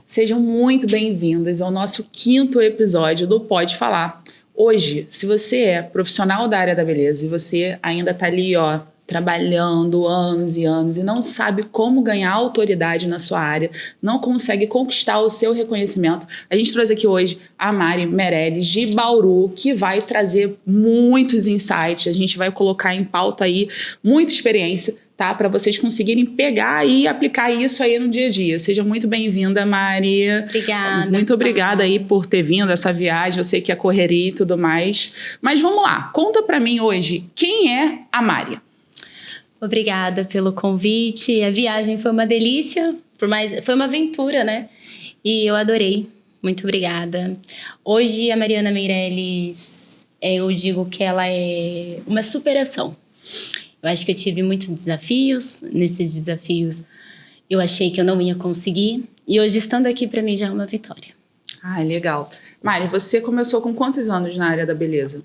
Sejam muito bem-vindas ao nosso 5º episódio do Pode Falar. Hoje, se você é profissional da área da beleza e você ainda está ali, trabalhando anos e anos e não sabe como ganhar autoridade na sua área, não consegue conquistar o seu reconhecimento, a gente trouxe aqui hoje a Mari Meirelles de Bauru, que vai trazer muitos insights, a gente vai colocar em pauta aí muita experiência, tá? Para vocês conseguirem pegar e aplicar isso aí no dia a dia. Seja muito bem-vinda, Mari. Obrigada. Muito obrigada aí por ter vindo essa viagem, eu sei que é correria e tudo mais, mas vamos lá, conta para mim hoje, quem é a Mari? Obrigada pelo convite. A viagem foi uma delícia, foi uma aventura, né? E eu adorei. Muito obrigada. Hoje a Mariana Meirelles, eu digo que ela é uma superação. Eu acho que eu tive muitos desafios. Nesses desafios eu achei que eu não ia conseguir. E hoje estando aqui para mim já é uma vitória. Ah, legal. Mari, você começou com quantos anos na área da beleza?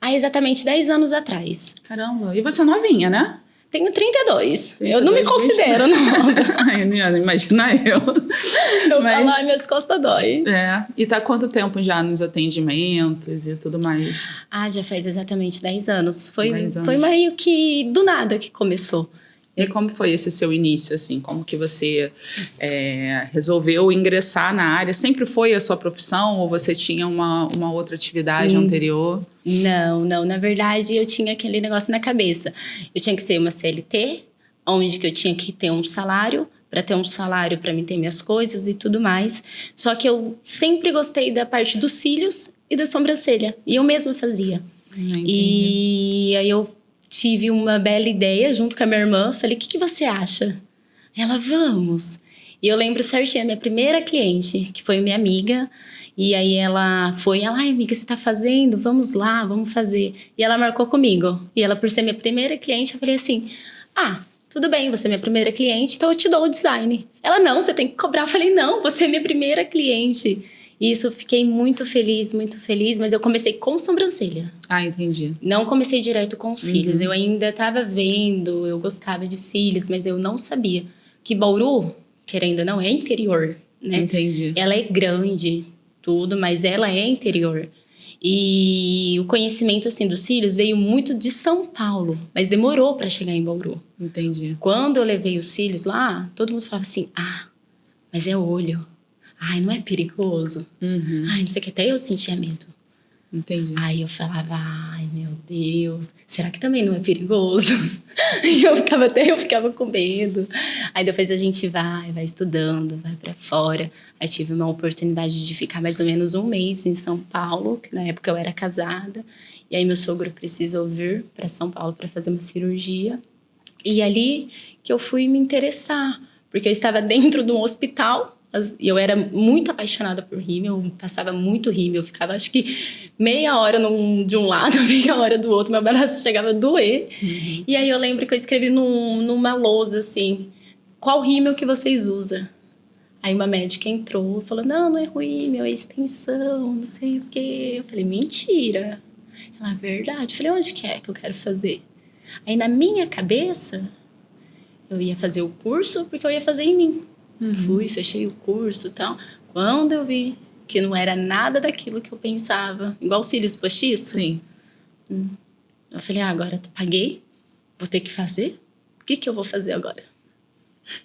Exatamente 10 anos atrás. Caramba, e você novinha, né? Tenho 32. Eu não me considero nova. Ai, imagina eu. Falo, minhas costas dói. E tá há quanto tempo já nos atendimentos e tudo mais? Já faz exatamente 10 anos. 10 anos. Foi meio que do nada que começou. E como foi esse seu início, assim? Como que você resolveu ingressar na área? Sempre foi a sua profissão ou você tinha uma outra atividade anterior? Não. Na verdade, eu tinha aquele negócio na cabeça. Eu tinha que ser uma CLT, onde que eu tinha que ter um salário, para ter um salário para mim ter minhas coisas e tudo mais. Só que eu sempre gostei da parte dos cílios e da sobrancelha. E eu mesma fazia. E aí eu tive uma bela ideia junto com a minha irmã. Falei, o que você acha? Ela, vamos. E eu lembro certinho, a minha primeira cliente, que foi minha amiga. E aí ela foi, ai amiga, você tá fazendo? Vamos lá, vamos fazer. E ela marcou comigo. E ela, por ser minha primeira cliente, eu falei assim, tudo bem, você é minha primeira cliente, então eu te dou o design. Ela, não, você tem que cobrar. Eu falei, não, você é minha primeira cliente. E isso eu fiquei muito feliz, mas eu comecei com sobrancelha. Entendi. Não comecei direto com cílios, eu ainda estava vendo, eu gostava de cílios, mas eu não sabia que Bauru, querendo ou não, é interior, né? Entendi. Ela é grande, tudo, mas ela é interior. E o conhecimento, assim, dos cílios veio muito de São Paulo, mas demorou para chegar em Bauru. Entendi. Quando eu levei os cílios lá, todo mundo falava assim, mas é olho. Não é perigoso? Não sei o que, até eu sentia medo. Entendi. Aí eu falava, meu Deus, será que também não é perigoso? E eu ficava com medo. Aí depois a gente vai estudando, vai pra fora. Aí tive uma oportunidade de ficar mais ou menos 1 mês em São Paulo, que na época eu era casada. E aí meu sogro precisou vir para São Paulo para fazer uma cirurgia. E ali que eu fui me interessar, porque eu estava dentro de um hospital. E eu era muito apaixonada por rímel, eu passava muito rímel, eu ficava acho que meia hora de um lado, meia hora do outro, meu braço chegava a doer. E aí eu lembro que eu escrevi numa lousa assim, qual rímel que vocês usam? Aí uma médica entrou e falou, não é rímel, é extensão, não sei o quê. Eu falei, mentira. Ela, verdade. Eu falei, onde que é que eu quero fazer? Aí na minha cabeça, eu ia fazer o curso porque eu ia fazer em mim. Fui, fechei o curso e tal. Quando eu vi que não era nada daquilo que eu pensava, igual cílios postiços. Sim. Eu falei, agora paguei, vou ter que fazer. O que eu vou fazer agora?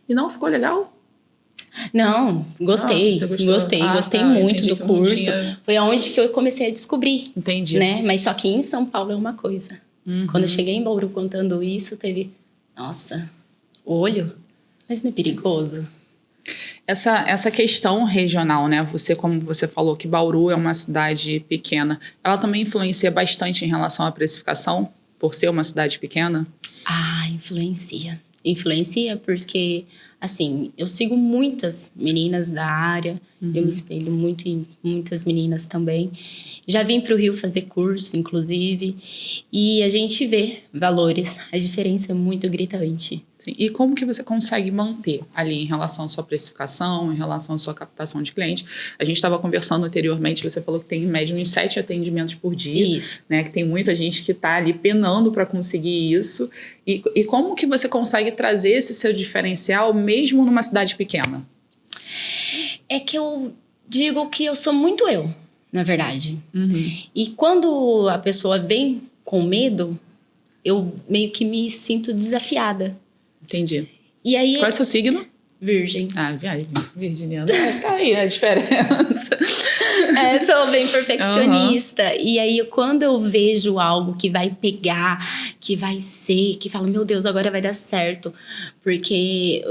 E não ficou legal? Não, gostei. Gostei muito do curso. Foi aonde que eu comecei a descobrir. Entendi. Né? Mas só que em São Paulo é uma coisa. Quando eu cheguei em Bauru contando isso, teve... Nossa, olho? Mas não é perigoso? Essa questão regional, né? Como você falou que Bauru é uma cidade pequena, ela também influencia bastante em relação à precificação, por ser uma cidade pequena? Influencia. Influencia porque, assim, eu sigo muitas meninas da área, eu me espelho muito em muitas meninas também. Já vim para o Rio fazer curso, inclusive, e a gente vê valores, a diferença é muito gritante. Sim. E como que você consegue manter ali em relação à sua precificação, em relação à sua captação de cliente? A gente estava conversando anteriormente, você falou que tem em média uns 7 atendimentos por dia. Isso. Né? Que tem muita gente que está ali penando para conseguir isso. E como que você consegue trazer esse seu diferencial mesmo numa cidade pequena? É que eu digo que eu sou muito eu, na verdade. Uhum. E quando a pessoa vem com medo, eu meio que me sinto desafiada. Entendi. E aí... Qual é o seu signo? Virgem. Ah, virginiana. Tá aí a diferença. Sou bem perfeccionista. E aí, quando eu vejo algo que vai pegar, que vai ser, que falo, meu Deus, agora vai dar certo. Porque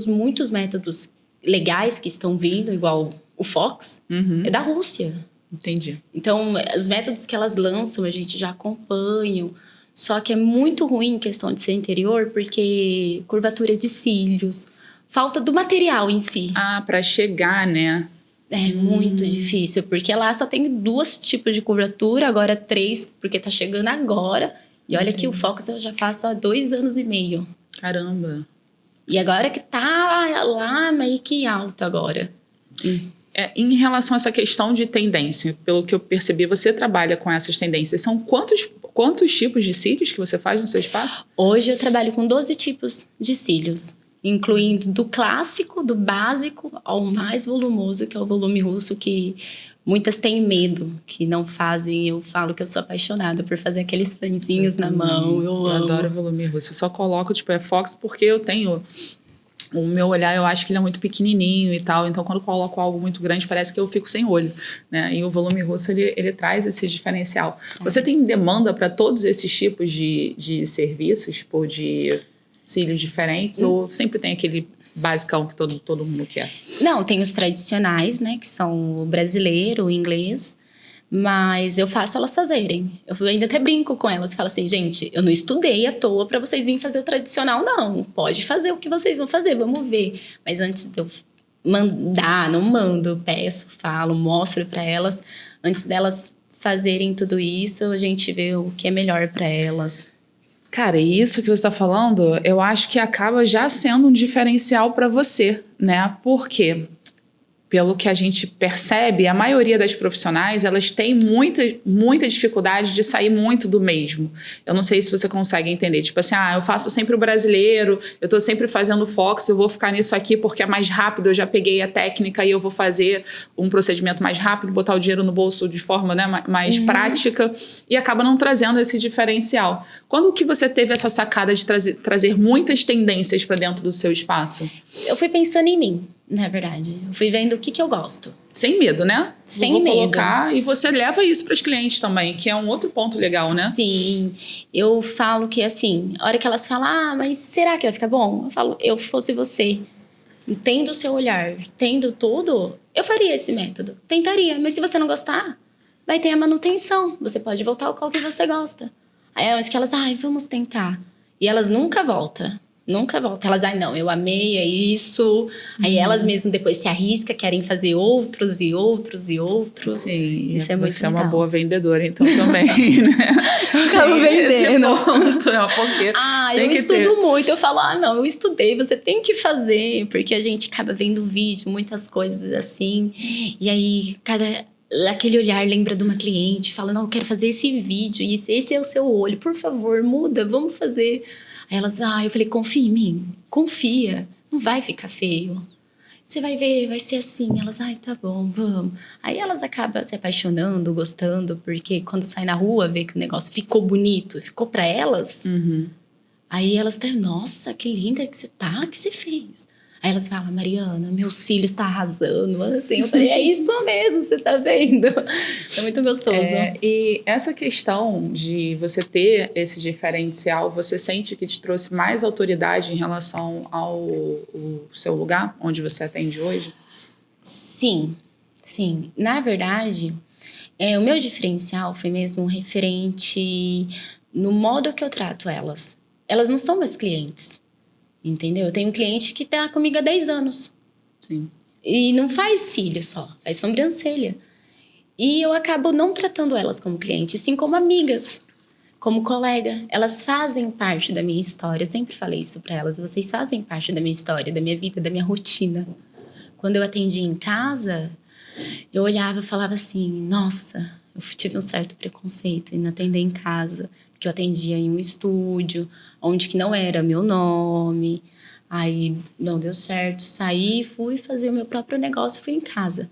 muitos métodos legais que estão vindo, igual o Fox, é da Rússia. Entendi. Então, os métodos que elas lançam, a gente já acompanha. Só que é muito ruim em questão de ser interior, porque curvatura de cílios, falta do material em si. Ah, para chegar, né? É muito difícil, porque lá só tem 2 tipos de curvatura, agora 3, porque tá chegando agora. E olha que o Focus eu já faço há 2 anos e meio. Caramba. E agora que tá lá meio que alto agora. Em relação a essa questão de tendência, pelo que eu percebi, você trabalha com essas tendências. São quantos tipos de cílios que você faz no seu espaço? Hoje eu trabalho com 12 tipos de cílios, incluindo do clássico, do básico, ao mais volumoso, que é o volume russo, que muitas têm medo, que não fazem. Eu falo que eu sou apaixonada por fazer aqueles fãzinhos na mão. Eu amo. Adoro volume russo. Eu só coloco, Fox, porque eu tenho... O meu olhar, eu acho que ele é muito pequenininho e tal. Então, quando eu coloco algo muito grande, parece que eu fico sem olho, né? E o volume russo, ele traz esse diferencial. Você tem demanda para todos esses tipos de serviços, tipo, de cílios diferentes? Ou sempre tem aquele basicão que todo mundo quer? Não, tem os tradicionais, né? Que são o brasileiro, o inglês. Mas eu faço elas fazerem. Eu ainda até brinco com elas. Falo assim, gente, eu não estudei à toa pra vocês virem fazer o tradicional, não. Pode fazer o que vocês vão fazer, vamos ver. Mas antes de eu mandar, não mando, peço, falo, mostro pra elas. Antes delas fazerem tudo isso, a gente vê o que é melhor pra elas. Cara, e isso que você está falando, eu acho que acaba já sendo um diferencial para você, né? Por quê? Pelo que a gente percebe, a maioria das profissionais, elas têm muita dificuldade de sair muito do mesmo. Eu não sei se você consegue entender. Tipo assim, eu faço sempre o brasileiro, eu tô sempre fazendo Fox, eu vou ficar nisso aqui porque é mais rápido, eu já peguei a técnica e eu vou fazer um procedimento mais rápido, botar o dinheiro no bolso de forma, né, mais prática, e acaba não trazendo esse diferencial. Quando que você teve essa sacada de trazer muitas tendências para dentro do seu espaço? Eu fui pensando em mim. Na verdade, eu fui vendo o que eu gosto. Sem medo, né? Sem medo. Colocar, e você leva isso para os clientes também, que é um outro ponto legal, né? Sim. Eu falo que, assim, a hora que elas falam, mas será que vai ficar bom? Eu falo, eu fosse você, tendo o seu olhar, tendo tudo, eu faria esse método. Tentaria. Mas se você não gostar, vai ter a manutenção. Você pode voltar ao qual que você gosta. Aí é onde que elas, vamos tentar. E elas nunca voltam. Nunca volta. Elas, não, eu amei, é isso. Aí elas mesmas depois se arriscam, querem fazer outros e outros e outros. Sim, isso é muito você legal. É uma boa vendedora, então, também, né? Eu acabo vendendo. Esse ponto, porque eu estudo muito. Eu falo, não, eu estudei, você tem que fazer. Porque a gente acaba vendo vídeo, muitas coisas assim. E aí, aquele olhar lembra de uma cliente, fala, não, eu quero fazer esse vídeo, e esse é o seu olho, por favor, muda, vamos fazer. Aí elas, eu falei, confia em mim, confia, não vai ficar feio. Você vai ver, vai ser assim. Elas, tá bom, vamos. Aí elas acabam se apaixonando, gostando, porque quando sai na rua, vê que o negócio ficou bonito, ficou pra elas. Aí elas estão, nossa, que linda que você tá, que você fez? Aí elas falam, Mariana, meu cílio está arrasando. Assim, eu falei, é isso mesmo, você tá vendo? É muito gostoso. E essa questão de você ter esse diferencial, você sente que te trouxe mais autoridade em relação ao seu lugar, onde você atende hoje? Sim, sim. Na verdade, o meu diferencial foi mesmo referente no modo que eu trato elas. Elas não são meus clientes. Entendeu? Eu tenho um cliente que tá comigo há 10 anos. Sim. E não faz cílio só, faz sobrancelha. E eu acabo não tratando elas como cliente, sim como amigas, como colega. Elas fazem parte da minha história. Eu sempre falei isso pra elas. Vocês fazem parte da minha história, da minha vida, da minha rotina. Quando eu atendia em casa, eu olhava e falava assim, nossa, eu tive um certo preconceito em atender em casa. Que eu atendia em um estúdio, onde que não era meu nome. Aí não deu certo, saí, fui fazer o meu próprio negócio, fui em casa.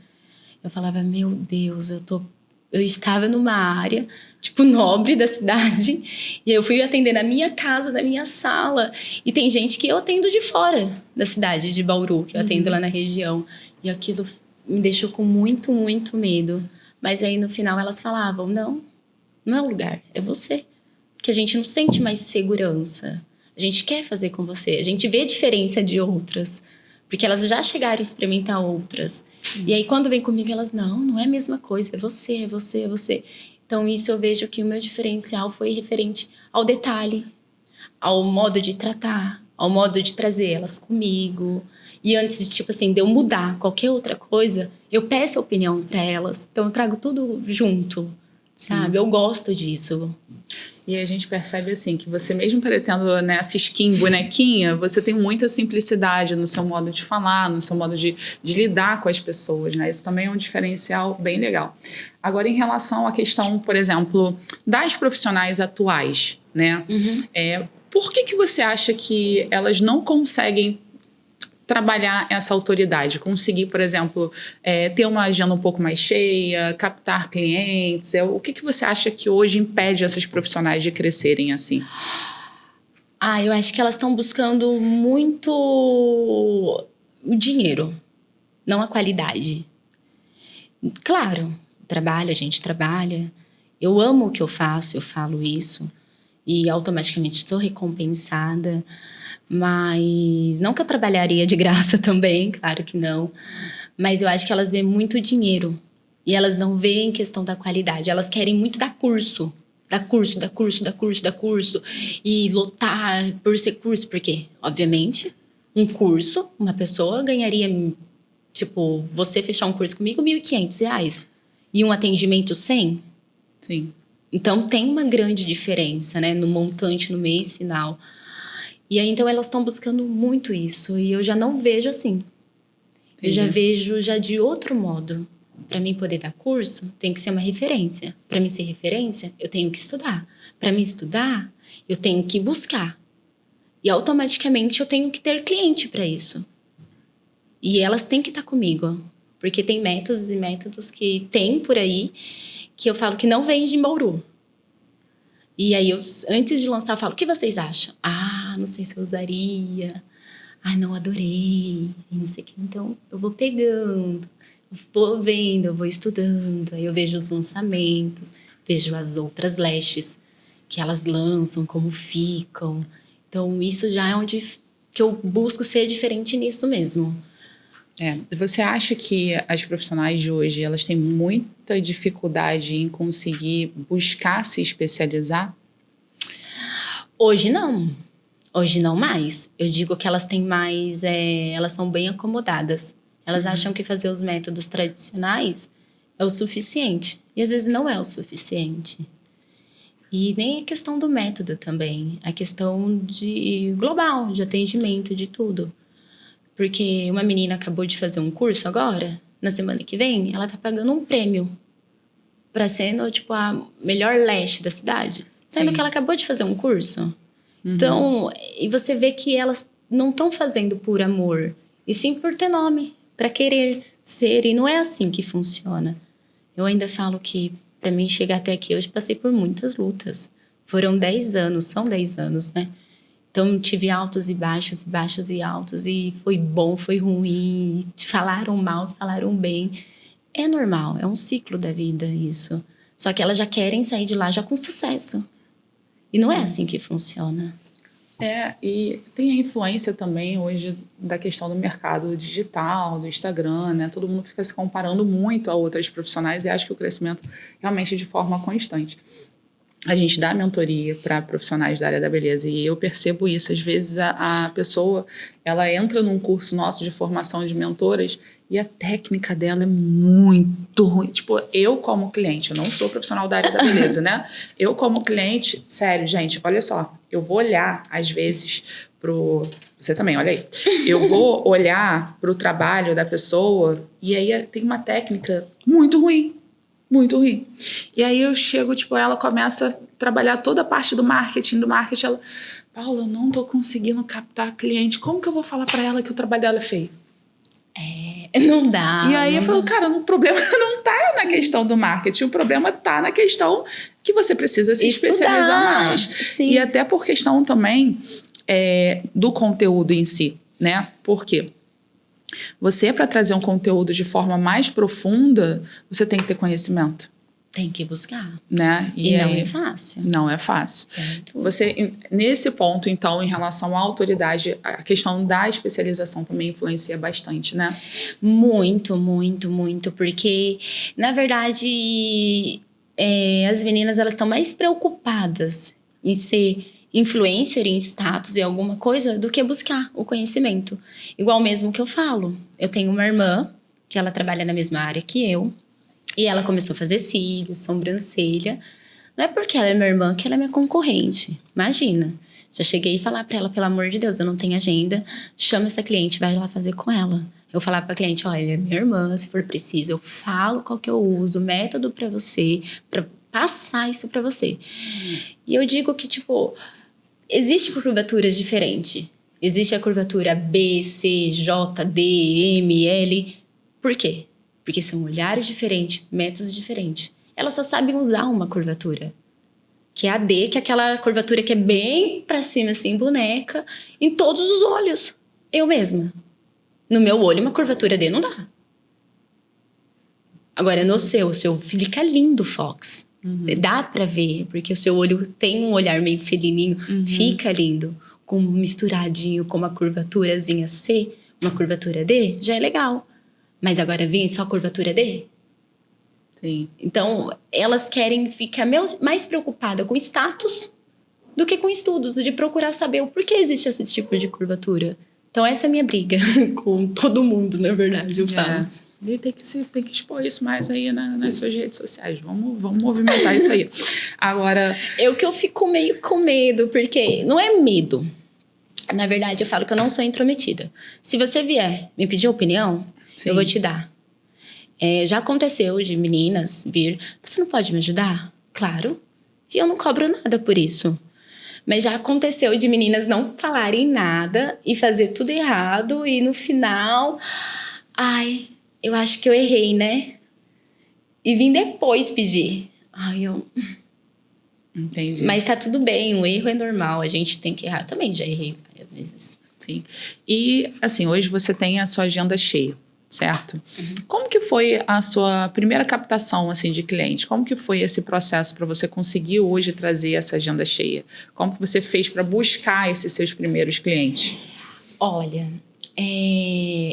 Eu falava, meu Deus, eu estava numa área, tipo, nobre da cidade, e eu fui atender na minha casa, na minha sala. E tem gente que eu atendo de fora da cidade, de Bauru, que eu atendo lá na região. E aquilo me deixou com muito, muito medo. Mas aí, no final, elas falavam, não é o lugar, é você. Porque a gente não sente mais segurança. A gente quer fazer com você. A gente vê a diferença de outras. Porque elas já chegaram a experimentar outras. E aí, quando vem comigo, elas, não é a mesma coisa. É você, é você, é você. Então, isso eu vejo que o meu diferencial foi referente ao detalhe, ao modo de tratar, ao modo de trazer elas comigo. E antes de, tipo assim, de eu mudar qualquer outra coisa, eu peço a opinião para elas. Então, eu trago tudo junto, sabe? Eu gosto disso. E a gente percebe assim que você mesmo tendo nessa skin bonequinha, você tem muita simplicidade no seu modo de falar, no seu modo de lidar com as pessoas, né? Isso também é um diferencial bem legal. Agora, em relação à questão, por exemplo, das profissionais atuais, né? Por que você acha que elas não conseguem trabalhar essa autoridade, conseguir, por exemplo, ter uma agenda um pouco mais cheia, captar clientes? O que você acha que hoje impede essas profissionais de crescerem assim? Eu acho que elas estão buscando muito o dinheiro, não a qualidade. Claro, a gente trabalha. Eu amo o que eu faço, eu falo isso. E automaticamente sou recompensada. Mas não que eu trabalharia de graça também, claro que não. Mas eu acho que elas veem muito dinheiro. E elas não veem questão da qualidade. Elas querem muito dar curso. Dar curso. E lotar por ser curso. Porque, obviamente, um curso, uma pessoa ganharia... Tipo, você fechar um curso comigo, R$1.500. E um atendimento, 100? Sim. Então, tem uma grande diferença, né? No montante, no mês final. E aí, então, elas estão buscando muito isso. E eu já não vejo assim. Entendi. Eu já vejo já de outro modo. Para mim poder dar curso, tem que ser uma referência. Para mim ser referência, eu tenho que estudar. Para mim estudar, eu tenho que buscar. E automaticamente eu tenho que ter cliente para isso. E elas têm que estar comigo. Porque tem métodos e métodos que tem por aí que eu falo que não vende em Bauru. E aí, antes de lançar, eu falo, o que vocês acham? Não sei se eu usaria. Não, adorei. E não sei o que. Então, eu vou pegando, vou vendo, eu vou estudando. Aí eu vejo os lançamentos, vejo as outras lashes que elas lançam, como ficam. Então, isso já é onde que eu busco ser diferente nisso mesmo. Você acha que as profissionais de hoje, elas têm muita dificuldade em conseguir buscar se especializar? Hoje não. Hoje não mais. Eu digo que elas têm mais... elas são bem acomodadas. Elas acham que fazer os métodos tradicionais é o suficiente. E às vezes não é o suficiente. E nem a questão do método também. A questão global, de atendimento, de tudo. Porque uma menina acabou de fazer um curso agora, na semana que vem, ela tá pagando um prêmio para ser, tipo, a melhor lash da cidade. Sendo que ela acabou de fazer um curso. Então, e você vê que elas não estão fazendo por amor, e sim por ter nome, para querer ser. E não é assim que funciona. Eu ainda falo que, para mim chegar até aqui, eu passei por muitas lutas. Foram 10 anos, são 10 anos, né? Então, tive altos e baixos, e baixos e altos. E foi bom, foi ruim. Falaram mal, falaram bem. É normal, é um ciclo da vida isso. Só que elas já querem sair de lá já com sucesso. E não é assim que funciona. E tem a influência também hoje da questão do mercado digital, do Instagram, né? Todo mundo fica se comparando muito a outras profissionais e acha que o crescimento realmente é de forma constante. A gente dá mentoria para profissionais da área da beleza e eu percebo isso. Às vezes a pessoa, ela entra num curso nosso de formação de mentoras e a técnica dela é muito ruim. Tipo, eu como cliente, eu não sou profissional da área da beleza, né? Eu como cliente, sério, gente, olha só, eu vou olhar às vezes você também, olha aí. Eu vou olhar pro trabalho da pessoa e aí tem uma técnica muito ruim. Muito ruim. E aí eu chego, tipo, ela começa a trabalhar toda a parte do marketing, ela, Paula, eu não tô conseguindo captar cliente, como que eu vou falar pra ela que o trabalho dela é feio? Não dá. E aí eu falo, cara, o problema não tá na questão do marketing, o problema tá na questão que você precisa se especializar mais. Sim. E até por questão também do conteúdo em si, né? Por quê? Você, para trazer um conteúdo de forma mais profunda, você tem que ter conhecimento. Tem que buscar. Né? E não é fácil. Não é fácil. Você, nesse ponto, então, em relação à autoridade, a questão da especialização também influencia bastante, né? Muito, muito, muito. Porque, na verdade, as meninas elas estão mais preocupadas em ser influencer, em status e alguma coisa, do que buscar o conhecimento. Igual mesmo que eu falo. Eu tenho uma irmã que ela trabalha na mesma área que eu. E ela começou a fazer cílios, sobrancelha. Não é porque ela é minha irmã que ela é minha concorrente. Imagina. Já cheguei a falar pra ela, pelo amor de Deus, eu não tenho agenda. Chama essa cliente, vai lá fazer com ela. Eu falava pra cliente, olha, é minha irmã, se for preciso, eu falo qual que eu uso, método pra você, pra passar isso pra você. E eu digo que, tipo, existe curvaturas diferentes. Existe a curvatura B, C, J, D, M, L. Por quê? Porque são olhares diferentes, métodos diferentes. Elas só sabem usar uma curvatura. Que é a D, que é aquela curvatura que é bem pra cima, assim, boneca, em todos os olhos. Eu mesma. No meu olho, uma curvatura D não dá. Agora, no seu fica lindo, Fox. Dá pra ver, porque o seu olho tem um olhar meio felininho, fica lindo. Com misturadinho com uma curvaturazinha C, uma curvatura D, já é legal. Mas agora vem só curvatura D? Sim. Então, elas querem ficar mais preocupadas com status do que com estudos, de procurar saber o porquê existe esse tipo de curvatura. Então, essa é a minha briga com todo mundo, na verdade, eu falo. E tem que expor isso mais aí nas suas redes sociais. Vamos movimentar isso aí. Agora... Que eu fico meio com medo, porque não é medo. Na verdade, eu falo que eu não sou intrometida. Se você vier me pedir opinião, eu vou te dar. Já aconteceu de meninas vir, você não pode me ajudar? Claro. E eu não cobro nada por isso. Mas já aconteceu de meninas não falarem nada e fazer tudo errado e no final, ai, eu acho que eu errei, né? E vim depois pedir. Entendi. Mas tá tudo bem, um erro é normal, a gente tem que errar. Também já errei várias vezes. Sim. E, assim, hoje você tem a sua agenda cheia, certo? Como que foi a sua primeira captação, assim, de cliente? Como que foi esse processo para você conseguir hoje trazer essa agenda cheia? Como que você fez para buscar esses seus primeiros clientes? Olha,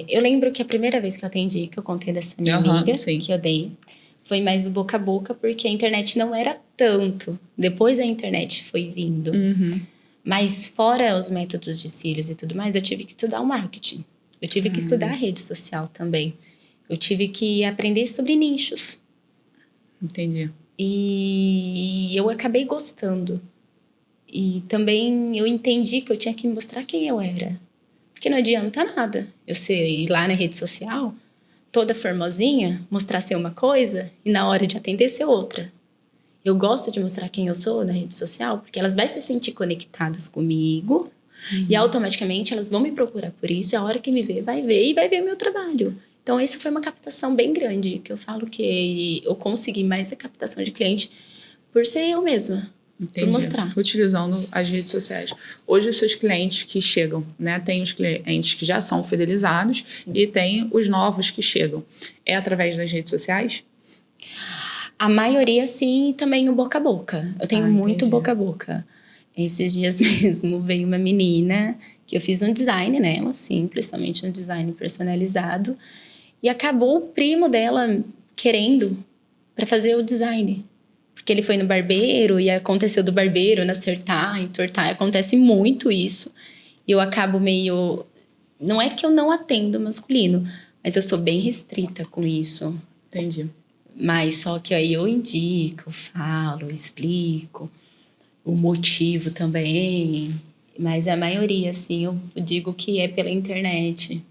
eu lembro que a primeira vez que eu atendi, que eu contei dessa minha amiga, que eu dei, foi mais do boca a boca, porque a internet não era tanto. Depois a internet foi vindo. Mas fora os métodos de cílios e tudo mais, eu tive que estudar o marketing. Eu tive que estudar a rede social também. Eu tive que aprender sobre nichos. Entendi. E eu acabei gostando. E também eu entendi que eu tinha que mostrar quem eu era. Porque não adianta nada eu ir lá na rede social, toda formosinha, mostrar ser uma coisa e na hora de atender ser outra. Eu gosto de mostrar quem eu sou na rede social, porque elas vão se sentir conectadas comigo e automaticamente elas vão me procurar por isso. E a hora que me ver, vai ver o meu trabalho. Então, essa foi uma captação bem grande, que eu falo que eu consegui mais a captação de cliente por ser eu mesma. Por mostrar. Utilizando as redes sociais. Hoje, os seus clientes que chegam, né? Tem os clientes que já são fidelizados e tem os novos que chegam. É através das redes sociais? A maioria, sim, e também o boca a boca. Eu tenho muito boca a boca. Esses dias mesmo veio uma menina que eu fiz um design nela, simples, somente um design personalizado. E acabou o primo dela querendo para fazer o design. Porque ele foi no barbeiro e aconteceu do barbeiro acertar, entortar. Acontece muito isso. E eu acabo meio... Não é que eu não atendo masculino, mas eu sou bem restrita com isso. Entendi. Mas só que aí eu indico, falo, explico o motivo também. Mas a maioria, assim, eu digo que é pela internet.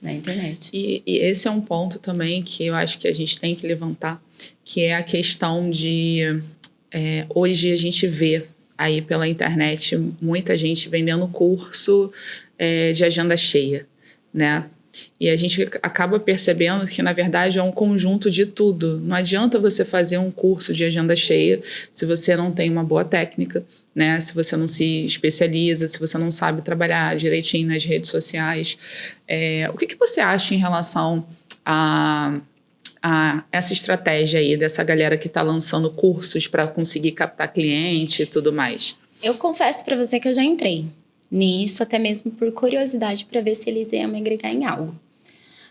Na internet. E esse é um ponto também que eu acho que a gente tem que levantar, que é a questão de... hoje a gente vê aí pela internet muita gente vendendo curso de agenda cheia, né? E a gente acaba percebendo que, na verdade, é um conjunto de tudo. Não adianta você fazer um curso de agenda cheia se você não tem uma boa técnica, né? Se você não se especializa, se você não sabe trabalhar direitinho nas redes sociais. O que você acha em relação a essa estratégia aí dessa galera que está lançando cursos para conseguir captar cliente e tudo mais? Eu confesso para você que eu já entrei nisso, até mesmo por curiosidade, para ver se eles iam me agregar em algo.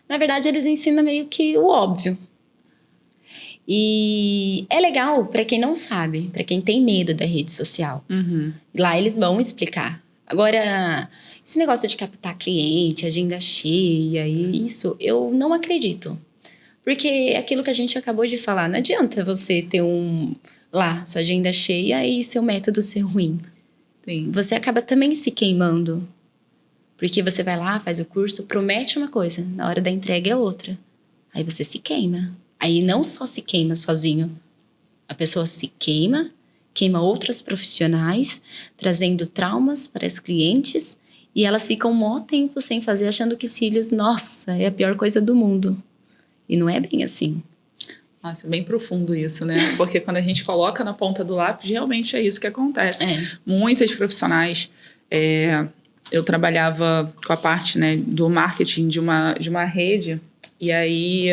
Na verdade, eles ensinam meio que o óbvio. E é legal para quem não sabe, para quem tem medo da rede social. Uhum. Lá eles vão explicar. Agora, esse negócio de captar cliente, agenda cheia, e isso, eu não acredito. Porque é aquilo que a gente acabou de falar, não adianta você ter sua agenda cheia e seu método ser ruim. Sim. Você acaba também se queimando. Porque você vai lá, faz o curso, promete uma coisa, na hora da entrega é outra. Aí você se queima. Aí não só se queima sozinho, a pessoa se queima outros profissionais, trazendo traumas para as clientes, e elas ficam um maior tempo sem fazer, achando que cílios, nossa, é a pior coisa do mundo. E não é bem assim. Nossa, é bem profundo isso, né? Porque quando a gente coloca na ponta do lápis, realmente é isso que acontece. Muitas profissionais... eu trabalhava com a parte, né, do marketing de uma rede, e aí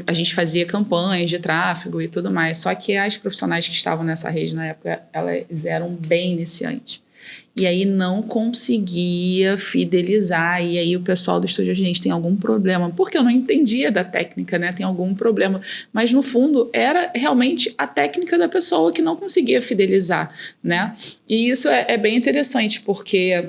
a gente fazia campanhas de tráfego e tudo mais. Só que as profissionais que estavam nessa rede na época, elas eram bem iniciantes. E aí não conseguia fidelizar. E aí o pessoal do estúdio, gente, tem algum problema. Porque eu não entendia da técnica, né? Tem algum problema. Mas no fundo era realmente a técnica da pessoa que não conseguia fidelizar, né? E isso é bem interessante, porque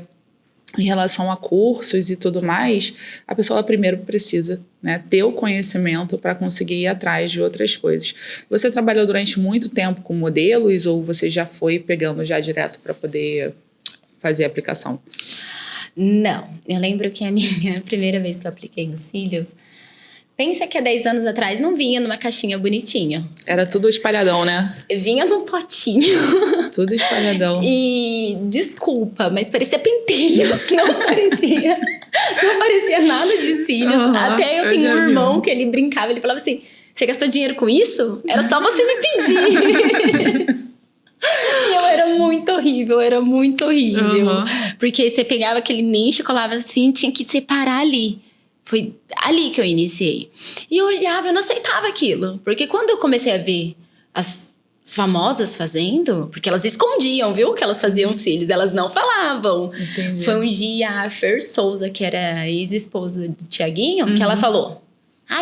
em relação a cursos e tudo mais, a pessoa primeiro precisa, né, ter o conhecimento para conseguir ir atrás de outras coisas. Você trabalhou durante muito tempo com modelos ou você já foi pegando já direto para poder fazer a aplicação? Não, eu lembro que a minha primeira vez que eu apliquei nos cílios, pensa que há 10 anos atrás não vinha numa caixinha bonitinha. Era tudo espalhadão, né? Vinha num potinho. Tudo espalhadão. E, desculpa, mas parecia pentelhos, não parecia nada de cílios. Até eu tenho um irmão que ele brincava, ele falava assim, você gastou dinheiro com isso? Era só você me pedir. E eu era muito horrível. Porque você pegava aquele nicho, colava assim, tinha que separar ali. Foi ali que eu iniciei. E eu olhava, eu não aceitava aquilo. Porque quando eu comecei a ver as famosas fazendo, porque elas escondiam, viu? Que elas faziam cílios, elas não falavam. Entendi. Foi um dia a Fer Souza, que era a ex-esposa do Thiaguinho, que ela falou,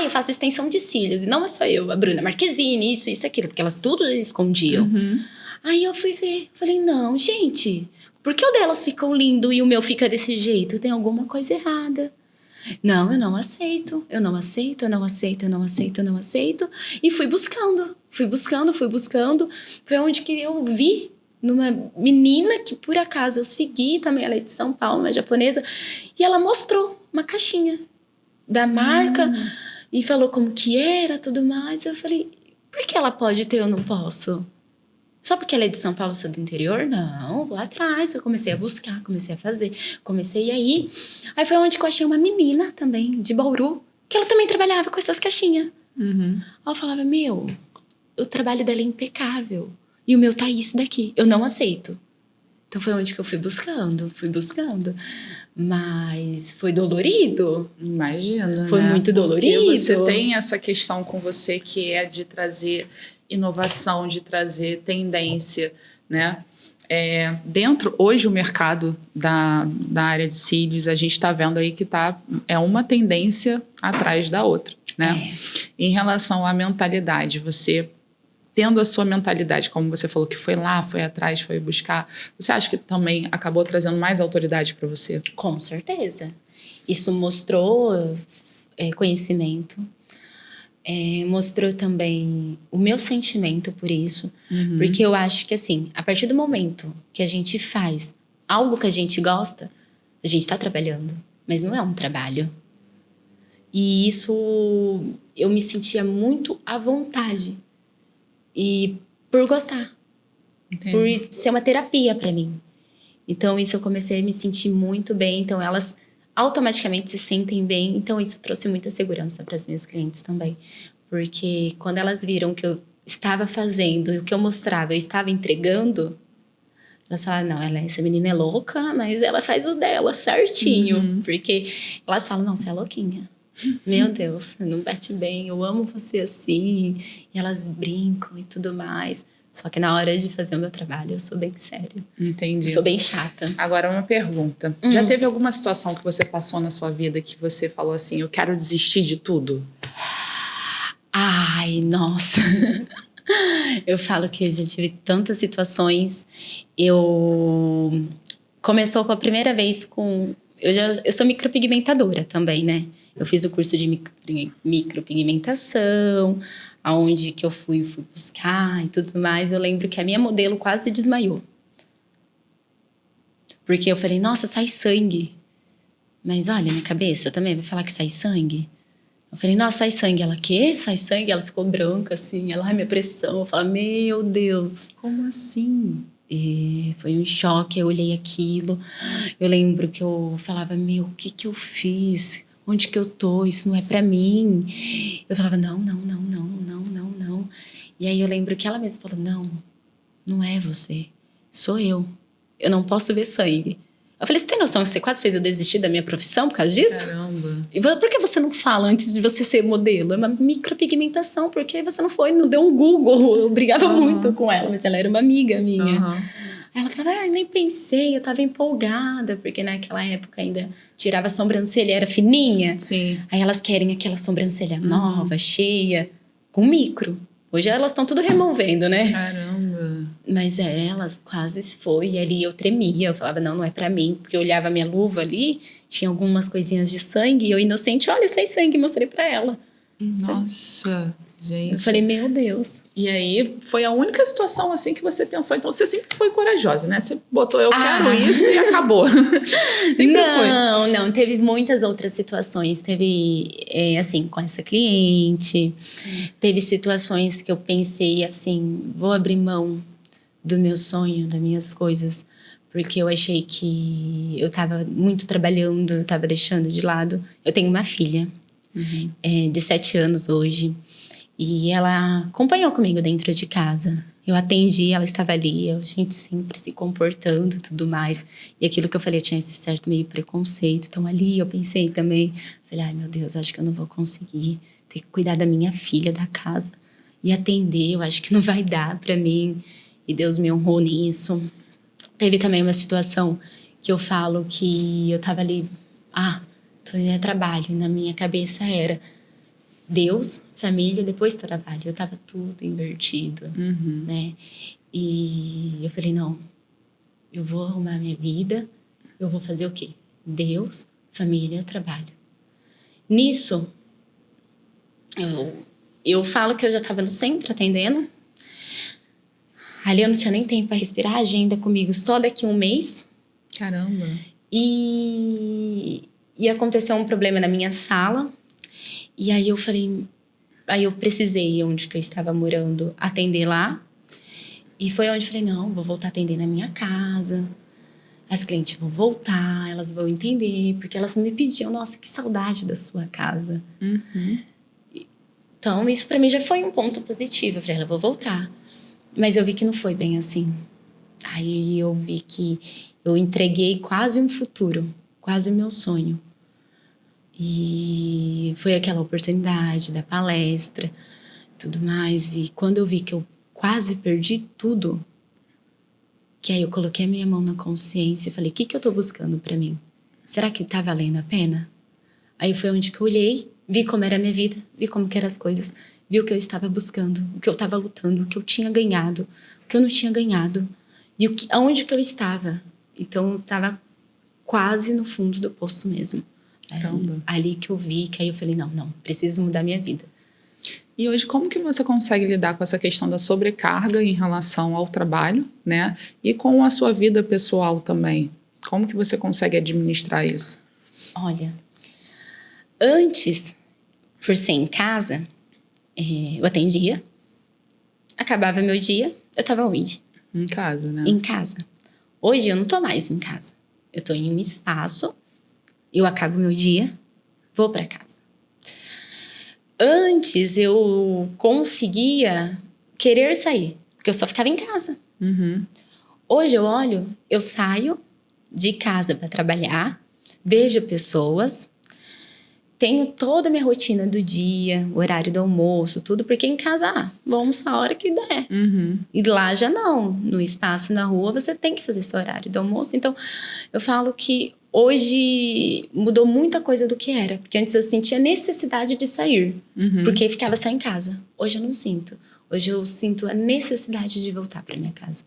eu faço extensão de cílios. E não é só eu, a Bruna Marquezine, isso, aquilo. Porque elas tudo escondiam. Aí eu fui ver, falei, não, gente, por que o delas ficam lindo e o meu fica desse jeito? Tem alguma coisa errada. Não, eu não aceito. E fui buscando. Foi onde que eu vi numa menina que, por acaso, eu segui também, ela é de São Paulo, uma japonesa, e ela mostrou uma caixinha da marca e falou como que era, tudo mais. Eu falei, por que ela pode ter, eu não posso? Só porque ela é de São Paulo, sou do interior? Não, vou atrás. Eu comecei a buscar, comecei a fazer. Comecei a ir. Aí foi onde que eu achei uma menina também, de Bauru, que ela também trabalhava com essas caixinhas. Aí eu falava, o trabalho dela é impecável. E o meu tá isso daqui. Eu não aceito. Então foi onde que eu fui buscando. Mas foi dolorido. Imagina, Foi muito dolorido. Porque você tem essa questão com você que é de trazer inovação, de trazer tendência, né? Hoje o mercado da área de cílios, a gente está vendo aí que é uma tendência atrás da outra, né? Em relação à mentalidade, você tendo a sua mentalidade, como você falou, que foi lá, foi atrás, foi buscar, você acha que também acabou trazendo mais autoridade para você? Com certeza. Isso mostrou conhecimento, mostrou também o meu sentimento por isso, porque eu acho que, assim, a partir do momento que a gente faz algo que a gente gosta, a gente está trabalhando, mas não é um trabalho. E isso eu me sentia muito à vontade. E por gostar. Entendi. Por ser uma terapia para mim. Então, isso eu comecei a me sentir muito bem. Então, elas automaticamente se sentem bem. Então, isso trouxe muita segurança para as minhas clientes também. Porque quando elas viram o que eu estava fazendo e o que eu mostrava, eu estava entregando, elas falaram, não, essa menina é louca, mas ela faz o dela certinho. Porque elas falam, não, você é louquinha. Meu Deus, não bate bem, eu amo você assim. E elas brincam e tudo mais. Só que na hora de fazer o meu trabalho, eu sou bem séria. Entendi. Eu sou bem chata. Agora, uma pergunta. Já teve alguma situação que você passou na sua vida que você falou assim, eu quero desistir de tudo? Ai, nossa. Eu falo que eu já tive tantas situações. Começou com a primeira vez com... Eu sou micropigmentadora também, né? Eu fiz o curso de micropigmentação, aonde que eu fui buscar e tudo mais. Eu lembro que a minha modelo quase desmaiou. Porque eu falei, nossa, sai sangue. Mas olha, minha cabeça também vai falar que sai sangue. Eu falei, nossa, sai sangue. Ela, quê? Sai sangue? Ela ficou branca, assim. Ela, ai, minha pressão. Eu falo, meu Deus. Como assim? E foi um choque. Eu olhei aquilo. Eu lembro que eu falava, meu, o que que eu fiz? Onde que eu tô? Isso não é pra mim. Eu falava, não. E aí eu lembro que ela mesma falou, não é você. Sou eu. Eu não posso ver sangue. Eu falei, você tem noção que você quase fez eu desistir da minha profissão por causa disso? Caramba. E por que você não fala antes de você ser modelo? É uma micropigmentação, porque você não deu um Google. Eu brigava muito com ela, mas ela era uma amiga minha. Aí ela falava, nem pensei, eu tava empolgada, porque naquela época ainda tirava a sobrancelha, era fininha. Sim. Aí elas querem aquela sobrancelha nova, cheia, com micro. Hoje elas estão tudo removendo, né? Caramba. Mas elas quase foi. E ali eu tremia. Eu falava, não é pra mim. Porque eu olhava a minha luva ali, tinha algumas coisinhas de sangue. E eu, inocente, olha, sai sangue. Mostrei pra ela. Nossa, gente. Eu falei, meu Deus. E aí, foi a única situação assim que você pensou. Então, você sempre foi corajosa, né? Você botou, eu quero isso e acabou. Sempre foi. Não. Teve muitas outras situações. Teve, assim, com essa cliente. Teve situações que eu pensei, assim, vou abrir mão do meu sonho, das minhas coisas. Porque eu achei que eu tava muito trabalhando, eu tava deixando de lado. Eu tenho uma filha de 7 anos hoje. E ela acompanhou comigo dentro de casa. Eu atendi, ela estava ali, a gente sempre se comportando e tudo mais. E aquilo que eu falei, eu tinha esse certo meio preconceito. Então ali eu pensei também, falei, ai meu Deus, acho que eu não vou conseguir ter que cuidar da minha filha, da casa. E atender, eu acho que não vai dar para mim. E Deus me honrou nisso. Teve também uma situação que eu falo que eu tava ali, tô indo a trabalho. E na minha cabeça era Deus, família, depois trabalho. Eu tava tudo invertido, né? E eu falei, não, eu vou arrumar minha vida, eu vou fazer o quê? Deus, família, trabalho. Nisso, eu falo que eu já tava no centro atendendo. Ali eu não tinha nem tempo para respirar, a agenda comigo só daqui a 1 mês. Caramba. E aconteceu um problema na minha sala. E aí eu falei... Aí eu precisei, onde que eu estava morando, atender lá. E foi onde eu falei, não, vou voltar a atender na minha casa. As clientes vão voltar, elas vão entender. Porque elas me pediam, nossa, que saudade da sua casa. Então, isso para mim já foi um ponto positivo. Eu falei, eu vou voltar. Mas eu vi que não foi bem assim. Aí eu vi que eu entreguei quase um futuro, quase o meu sonho. E foi aquela oportunidade da palestra, tudo mais. E quando eu vi que eu quase perdi tudo, que aí eu coloquei a minha mão na consciência e falei, o que que eu tô buscando pra mim? Será que tá valendo a pena? Aí foi onde que eu olhei, vi como era a minha vida, vi como que eram as coisas, vi o que eu estava buscando, o que eu estava lutando, o que eu tinha ganhado, o que eu não tinha ganhado, e aonde que eu estava. Então, eu estava quase no fundo do poço mesmo. Ali que eu vi, que aí eu falei, não, preciso mudar minha vida. E hoje, como que você consegue lidar com essa questão da sobrecarga em relação ao trabalho, né? E com a sua vida pessoal também? Como que você consegue administrar isso? Olha, antes por ser em casa, eu atendia, acabava meu dia, eu tava onde? Em casa, né? Em casa. Hoje eu não tô mais em casa. Eu tô em um espaço, eu acabo meu dia, vou pra casa. Antes eu conseguia querer sair, porque eu só ficava em casa. Uhum. Hoje eu olho, eu saio de casa para trabalhar, vejo pessoas, tenho toda a minha rotina do dia, o horário do almoço, tudo, porque em casa, vamos a hora que der. Uhum. E lá já não, no espaço, na rua, você tem que fazer seu horário do almoço. Então, eu falo que hoje mudou muita coisa do que era. Porque antes eu sentia necessidade de sair, porque ficava só em casa. Hoje eu não sinto. Hoje eu sinto a necessidade de voltar para minha casa.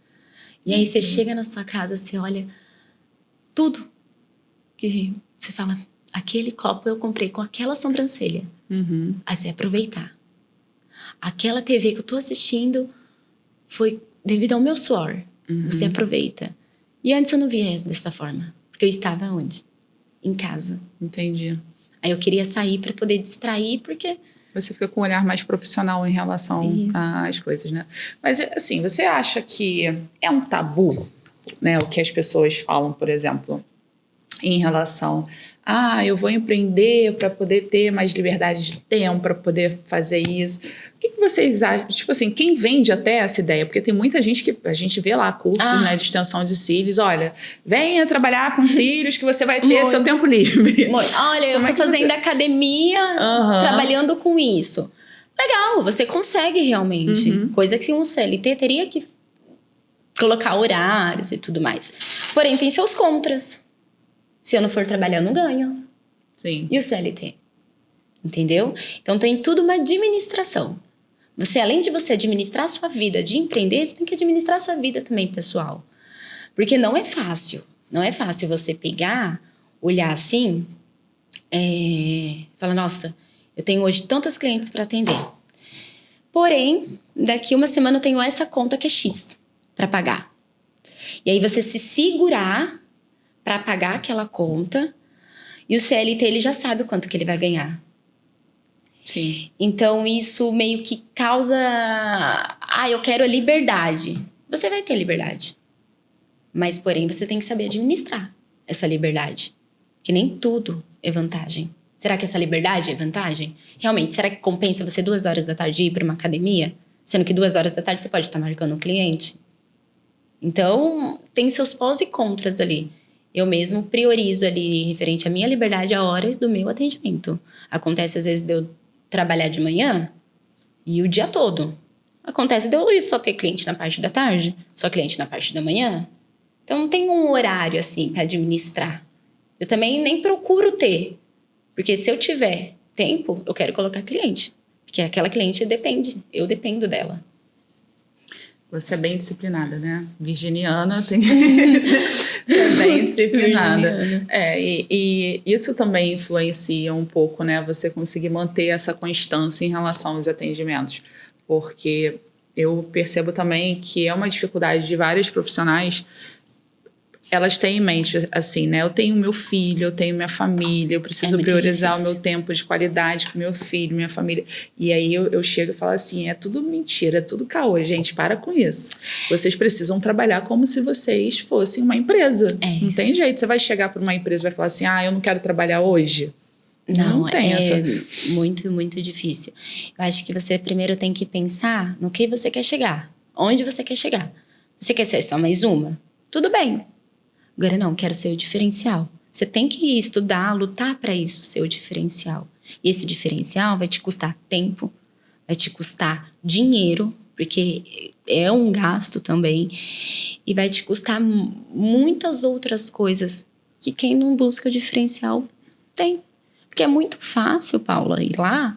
E aí você chega na sua casa, você olha tudo que você fala, aquele copo eu comprei com aquela sobrancelha. Aí você aproveitar. Aquela TV que eu tô assistindo foi devido ao meu suor. Você aproveita. E antes eu não via dessa forma. Porque eu estava onde? Em casa. Entendi. Aí eu queria sair para poder distrair, porque... Você fica com um olhar mais profissional em relação às coisas, né? Mas, assim, você acha que é um tabu, né? O que as pessoas falam, por exemplo, em relação... eu vou empreender para poder ter mais liberdade de tempo, para poder fazer isso. O que vocês acham? Tipo assim, quem vende até essa ideia? Porque tem muita gente que a gente vê lá cursos, né, de extensão de cílios. Olha, venha trabalhar com cílios que você vai ter seu tempo livre. Olha, eu tô fazendo academia, trabalhando com isso. Legal, você consegue realmente. Coisa que um CLT teria que colocar horários e tudo mais. Porém, tem seus contras. Se eu não for trabalhar, eu não ganho. Sim. E o CLT? Entendeu? Então, tem tudo uma administração. Você, além de você administrar a sua vida, de empreender, você tem que administrar a sua vida também, pessoal. Porque não é fácil. Não é fácil você pegar, olhar assim, falar, nossa, eu tenho hoje tantas clientes para atender. Porém, daqui uma semana eu tenho essa conta que é X para pagar. E aí você se segurar para pagar aquela conta, e o CLT ele já sabe o quanto que ele vai ganhar. Sim. Então isso meio que causa, eu quero a liberdade. Você vai ter liberdade, mas porém você tem que saber administrar essa liberdade, que nem tudo é vantagem. Será que essa liberdade é vantagem? Realmente, será que compensa você 2 horas da tarde ir para uma academia, sendo que 2 horas da tarde você pode estar marcando um cliente? Então tem seus pós e contras ali. Eu mesmo priorizo ali, referente à minha liberdade, a hora do meu atendimento. Acontece, às vezes, de eu trabalhar de manhã e o dia todo. Acontece de eu só ter cliente na parte da tarde, só cliente na parte da manhã. Então, não tem um horário, assim, para administrar. Eu também nem procuro ter. Porque se eu tiver tempo, eu quero colocar cliente. Porque aquela cliente depende, eu dependo dela. Você é bem disciplinada, né? Virginiana tem... Você é bem disciplinada. E isso também influencia um pouco, né? Você conseguir manter essa constância em relação aos atendimentos. Porque eu percebo também que é uma dificuldade de vários profissionais. Elas têm em mente, assim, né? Eu tenho meu filho, eu tenho minha família, eu preciso priorizar difícil. O meu tempo de qualidade com meu filho, minha família. E aí eu chego e falo assim, é tudo mentira, é tudo caô, gente, para com isso. Vocês precisam trabalhar como se vocês fossem uma empresa. Não tem jeito, você vai chegar para uma empresa e vai falar assim, eu não quero trabalhar hoje. Não tem essa. Muito, muito difícil. Eu acho que você primeiro tem que pensar no que você quer chegar. Onde você quer chegar. Você quer ser só mais uma? Tudo bem. Agora não, quero ser o diferencial. Você tem que estudar, lutar para isso ser o diferencial. E esse diferencial vai te custar tempo, vai te custar dinheiro, porque é um gasto também, e vai te custar muitas outras coisas que quem não busca o diferencial tem. Porque é muito fácil, Paula, ir lá,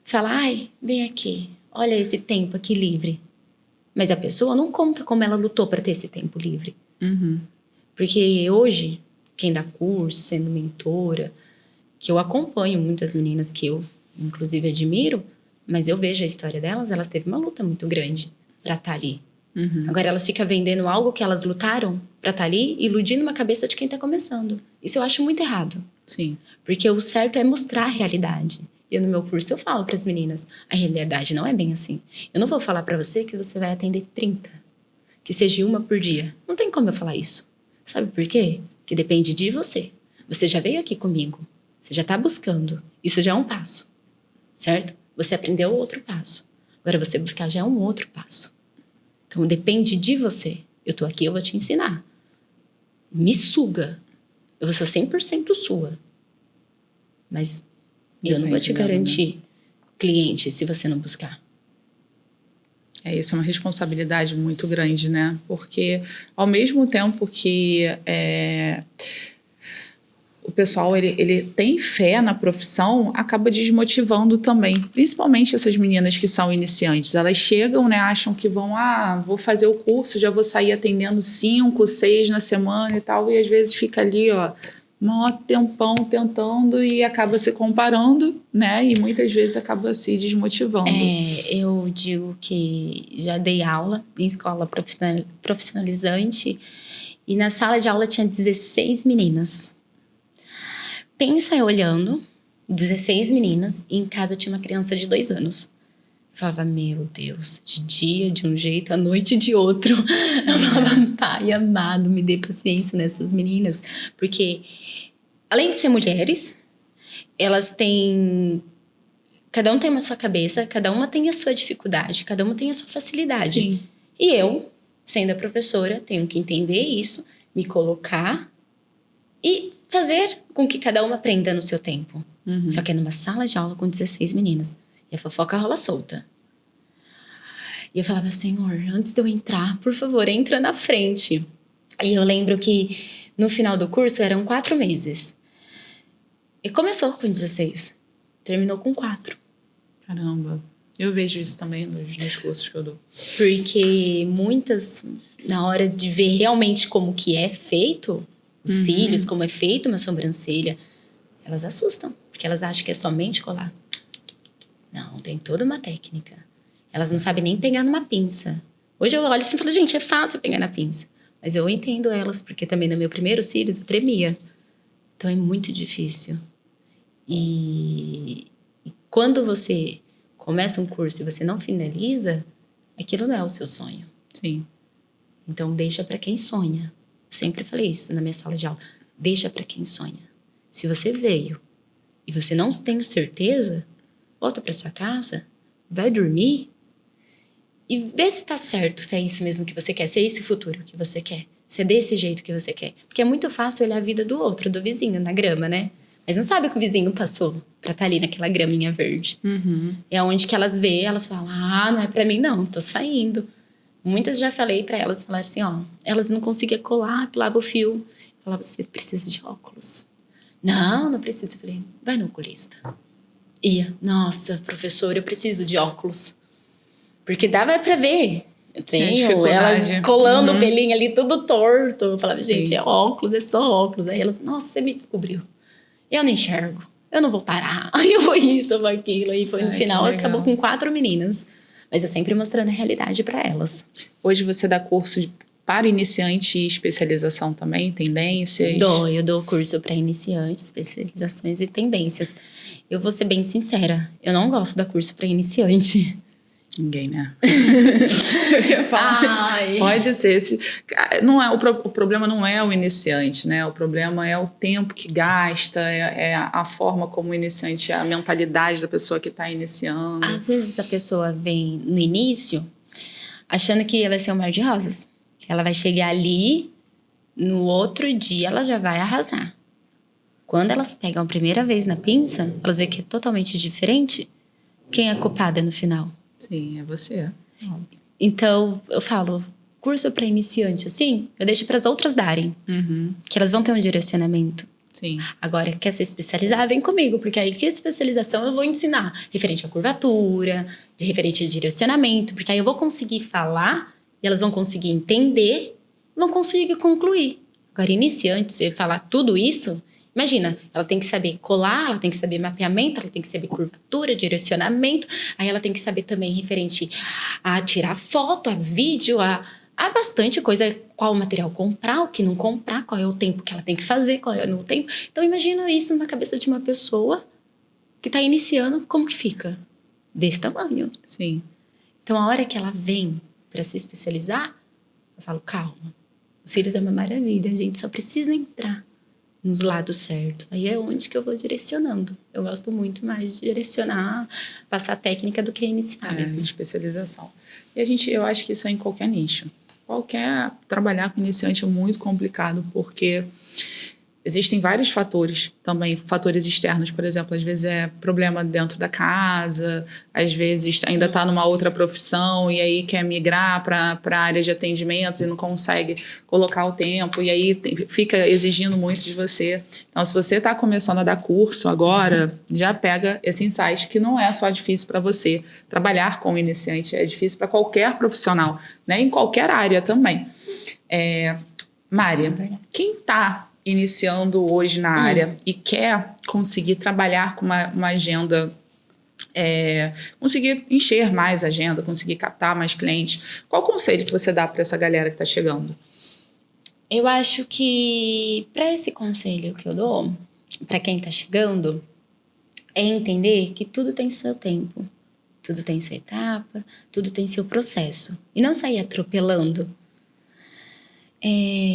falar, vem aqui, olha esse tempo aqui livre. Mas a pessoa não conta como ela lutou para ter esse tempo livre. Porque hoje, quem dá curso, sendo mentora, que eu acompanho muitas meninas que eu, inclusive, admiro, mas eu vejo a história delas, elas teve uma luta muito grande para estar ali. Agora, elas ficam vendendo algo que elas lutaram para estar ali, iludindo uma cabeça de quem está começando. Isso eu acho muito errado. Sim. Porque o certo é mostrar a realidade. E no meu curso eu falo para as meninas, a realidade não é bem assim. Eu não vou falar para você que você vai atender 30, que seja uma por dia. Não tem como eu falar isso. Sabe por quê? Que depende de você. Você já veio aqui comigo, você já está buscando. Isso já é um passo, certo? Você aprendeu outro passo. Agora você buscar já é um outro passo. Então depende de você. Eu tô aqui, eu vou te ensinar. Me suga. Eu vou ser 100% sua. Mas eu não vou te garantir cliente se você não buscar. Isso é uma responsabilidade muito grande, né? Porque ao mesmo tempo que o pessoal ele tem fé na profissão, acaba desmotivando também. Principalmente essas meninas que são iniciantes. Elas chegam, né, acham que vão, vou fazer o curso, já vou sair atendendo 5, 6 na semana e tal. E às vezes fica ali, mó tempão tentando e acaba se comparando, né? E muitas vezes acaba se desmotivando. Eu digo que já dei aula em escola profissionalizante e na sala de aula tinha 16 meninas. Pensa eu olhando, 16 meninas, e em casa tinha uma criança de 2 anos. Eu falava, meu Deus, de dia de um jeito, à noite de outro. Eu falava, pai amado, me dê paciência nessas meninas. Porque, além de ser mulheres, elas têm... Cada um tem uma sua cabeça, cada uma tem a sua dificuldade, cada uma tem a sua facilidade. Sim. E eu, sendo a professora, tenho que entender isso, me colocar e fazer com que cada uma aprenda no seu tempo. Uhum. Só que é numa sala de aula com 16 meninas. E a fofoca rola solta. E eu falava, Senhor, antes de eu entrar, por favor, entra na frente. E eu lembro que no final do curso eram 4 meses. E começou com 16. Terminou com 4. Caramba. Eu vejo isso também nos cursos que eu dou. Porque muitas, na hora de ver realmente como que é feito... os cílios, como é feita uma sobrancelha, elas assustam, porque elas acham que é somente colar. Não, tem toda uma técnica. Elas não sabem nem pegar numa pinça. Hoje eu olho assim e falo, gente, é fácil pegar na pinça. Mas eu entendo elas, porque também no meu primeiro cílios eu tremia. Então é muito difícil. E quando você começa um curso e você não finaliza, aquilo não é o seu sonho. Sim. Então deixa para quem sonha. Sempre falei isso na minha sala de aula. Deixa para quem sonha. Se você veio e você não tem certeza, volta para sua casa, vai dormir e vê se tá certo, se é isso mesmo que você quer, se é esse futuro que você quer, se é desse jeito que você quer. Porque é muito fácil olhar a vida do outro, do vizinho, na grama, né? Mas não sabe o que o vizinho passou pra estar ali naquela graminha verde. Uhum. É onde que elas vê, elas falam, não é pra mim não, tô saindo. Muitas já falei pra elas, falaram assim, elas não conseguiam colar, pilava o fio. Eu falava, você precisa de óculos. Não precisa. Eu falei, vai no oculista. Ia, nossa, professora, eu preciso de óculos. Porque dava pra ver. Eu tenho elas colando o pelinho ali, tudo torto. Eu falava, gente, é óculos, é só óculos. Aí elas, nossa, você me descobriu. Eu não enxergo, eu não vou parar. Aí eu vou isso, eu vou aquilo. Aí foi no final, acabou com 4 meninas. Mas eu sempre mostrando a realidade para elas. Hoje você dá curso para iniciante e especialização também, tendências? Eu dou curso para iniciantes, especializações e tendências. Eu vou ser bem sincera, eu não gosto da curso para iniciante. Ninguém, né? Eu ia falar isso. Pode ser. Não é, o problema não é o iniciante, né? O problema é o tempo que gasta, é a forma como o iniciante, a mentalidade da pessoa que está iniciando. Às vezes a pessoa vem no início achando que vai ser um mar de rosas. Que ela vai chegar ali, no outro dia ela já vai arrasar. Quando elas pegam a primeira vez na pinça, elas veem que é totalmente diferente. Quem é culpada no final? Sim, é você. Então, eu falo, curso para iniciante, assim, eu deixo para as outras darem. Uhum. Que elas vão ter um direcionamento. Sim. Agora, quer se especializar, vem comigo. Porque aí, que especialização eu vou ensinar? Referente à curvatura, referente a direcionamento. Porque aí eu vou conseguir falar, e elas vão conseguir entender, vão conseguir concluir. Agora, iniciante, você falar tudo isso... Imagina, ela tem que saber colar, ela tem que saber mapeamento, ela tem que saber curvatura, direcionamento. Aí ela tem que saber também referente a tirar foto, a vídeo, a bastante coisa. Qual material comprar, o que não comprar, qual é o tempo que ela tem que fazer, qual é o tempo. Então imagina isso na cabeça de uma pessoa que está iniciando, como que fica? Desse tamanho. Sim. Então, a hora que ela vem para se especializar, eu falo, calma, os cílios é uma maravilha, a gente só precisa entrar nos lados certos. Aí é onde que eu vou direcionando. Eu gosto muito mais de direcionar, passar técnica do que iniciar mesmo. Especialização. E eu acho que isso é em qualquer nicho. Trabalhar com iniciante é muito complicado, porque existem vários fatores também, fatores externos, por exemplo, às vezes é problema dentro da casa, às vezes ainda está numa outra profissão e aí quer migrar para a área de atendimentos e não consegue colocar o tempo e aí fica exigindo muito de você. Então, se você está começando a dar curso agora, já pega esse insight que não é só difícil para você trabalhar com iniciante, é difícil para qualquer profissional, né? Em qualquer área também. Mária, quem está iniciando hoje na área e quer conseguir trabalhar com uma agenda, conseguir encher mais a agenda, conseguir captar mais clientes, qual o conselho que você dá para essa galera que está chegando? Eu acho que para esse conselho que eu dou, para quem está chegando, é entender que tudo tem seu tempo, tudo tem sua etapa, tudo tem seu processo. E não sair atropelando.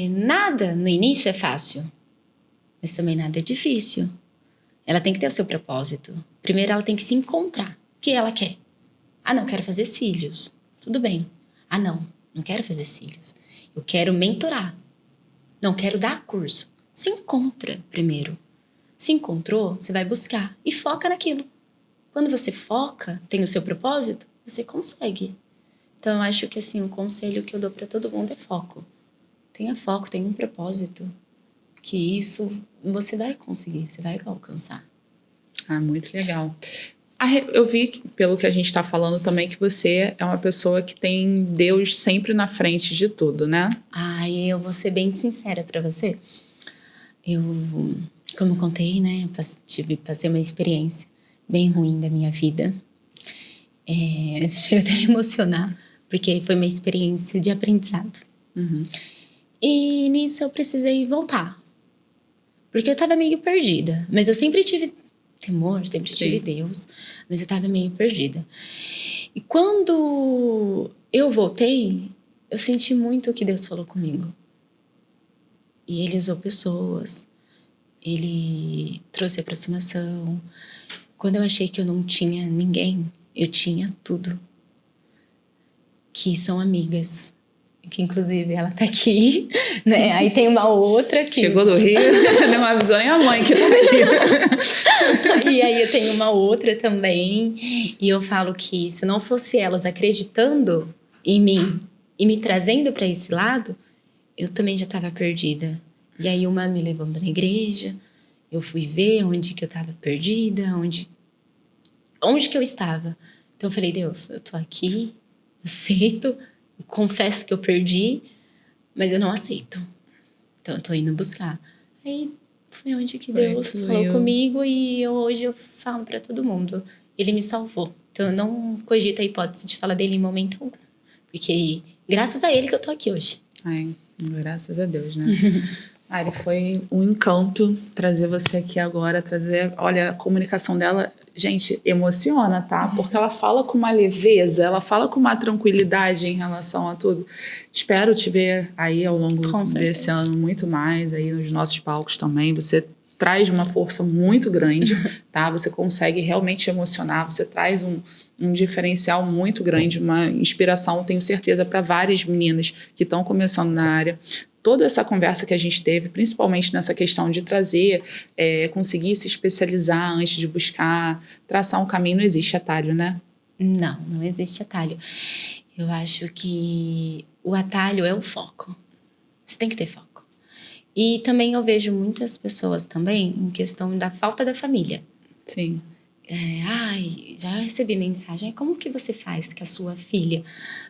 Nada no início é fácil, mas também nada é difícil. Ela tem que ter o seu propósito. Primeiro ela tem que se encontrar. O que ela quer? Ah, não, quero fazer cílios. Tudo bem. Ah, não quero fazer cílios. Eu quero mentorar. Não quero dar curso. Se encontra primeiro. Se encontrou, você vai buscar e foca naquilo. Quando você foca, tem o seu propósito, você consegue. Então eu acho que assim, o conselho que eu dou para todo mundo é foco. Tenha foco, tenha um propósito. Que isso você vai conseguir, você vai alcançar. Muito legal. Eu vi, pelo que a gente está falando também, que você é uma pessoa que tem Deus sempre na frente de tudo, né? Eu vou ser bem sincera para você. Como eu contei, né? Passei uma experiência bem ruim da minha vida. Chega até a emocionar, porque foi uma experiência de aprendizado. Uhum. E nisso eu precisei voltar. Porque eu tava meio perdida. Mas eu sempre tive temor, sempre tive Deus. Mas eu tava meio perdida. E quando eu voltei, eu senti muito o que Deus falou comigo. E Ele usou pessoas. Ele trouxe aproximação. Quando eu achei que eu não tinha ninguém, eu tinha tudo. Que são amigas. Que inclusive ela tá aqui, né? Aí tem uma outra que... Chegou do Rio, não avisou nem a mãe que tá aqui. E aí eu tenho uma outra também, e eu falo que se não fosse elas acreditando em mim e me trazendo para esse lado, eu também já estava perdida. E aí uma me levando na igreja, eu fui ver onde que eu estava perdida, onde que eu estava. Então eu falei, Deus, eu tô aqui, aceito, confesso que eu perdi, mas eu não aceito. Então eu tô indo buscar. Aí foi onde que Deus falou comigo e hoje eu falo pra todo mundo. Ele me salvou. Então eu não cogito a hipótese de falar dele em momento algum. Porque graças a ele que eu tô aqui hoje. Graças a Deus, né? Ari, foi um encanto trazer você aqui agora, olha, a comunicação dela, gente, emociona, tá? Porque ela fala com uma leveza, ela fala com uma tranquilidade em relação a tudo. Espero te ver aí ao longo desse ano muito mais, aí nos nossos palcos também. Você traz uma força muito grande, tá? Você consegue realmente emocionar, você traz um diferencial muito grande, uma inspiração, tenho certeza, para várias meninas que estão começando na área. Toda essa conversa que a gente teve, principalmente nessa questão de trazer, conseguir se especializar antes de buscar, traçar um caminho, não existe atalho, né? Não existe atalho. Eu acho que o atalho é o foco. Você tem que ter foco. E também eu vejo muitas pessoas também em questão da falta da família. Sim. Já recebi mensagem, como que você faz com a sua filha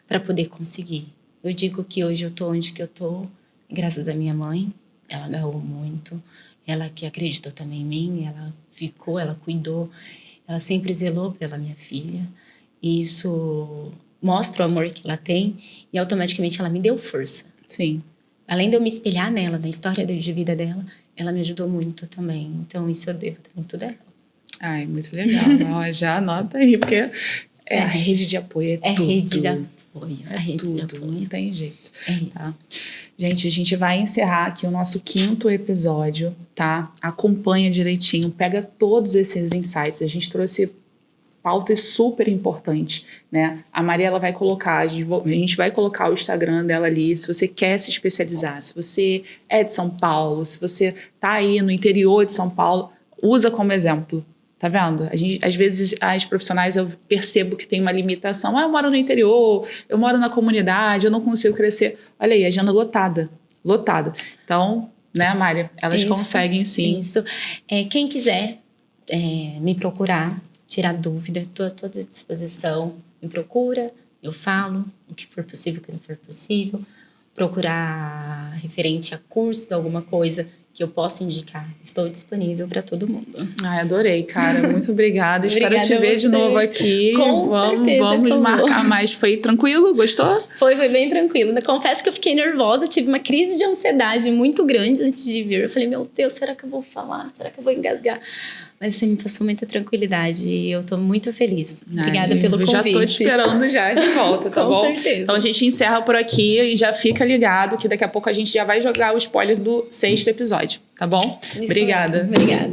para poder conseguir? Eu digo que hoje eu tô onde que eu tô, graças à minha mãe, ela agarrou muito, ela que acreditou também em mim, ela cuidou, ela sempre zelou pela minha filha, e isso mostra o amor que ela tem, e automaticamente ela me deu força. Sim. Além de eu me espelhar nela, na história de vida dela, ela me ajudou muito também, então isso eu devo muito dela. Ai, muito legal. Ó, já anota aí, porque a rede de apoio é tudo. Rede de apoio. É rede tudo, de apoio. não tem jeito. É isso. Tá? Gente, a gente vai encerrar aqui o nosso 5º episódio, tá? Acompanha direitinho, pega todos esses insights. A gente trouxe pautas super importantes, né? A Maria, ela vai colocar, a gente vai colocar o Instagram dela ali, se você quer se especializar, se você é de São Paulo, se você tá aí no interior de São Paulo, usa como exemplo. Tá vendo? Às vezes, as profissionais, eu percebo que tem uma limitação. Eu moro no interior, eu moro na comunidade, eu não consigo crescer. Olha aí, agenda lotada. Lotada. Então, né, Mária? Elas conseguem, sim. Isso. Quem quiser me procurar, tirar dúvida, estou à toda disposição. Me procura, eu falo o que for possível, o que não for possível. Procurar referente a curso, alguma coisa que eu possa indicar. Estou disponível para todo mundo. Ai, adorei, cara. Muito obrigada. Espero te ver de novo aqui. Com certeza, vamos marcar mais. Foi tranquilo? Gostou? Foi bem tranquilo. Confesso que eu fiquei nervosa, tive uma crise de ansiedade muito grande antes de vir. Eu falei, meu Deus, será que eu vou falar? Será que eu vou engasgar? Mas você me passou muita tranquilidade e eu tô muito feliz. Obrigada pelo convite. Já tô te esperando já de volta, tá bom? Com certeza. Então a gente encerra por aqui e já fica ligado que daqui a pouco a gente já vai jogar o spoiler do 6º episódio, tá bom? Isso Obrigada. mesmo. Obrigada.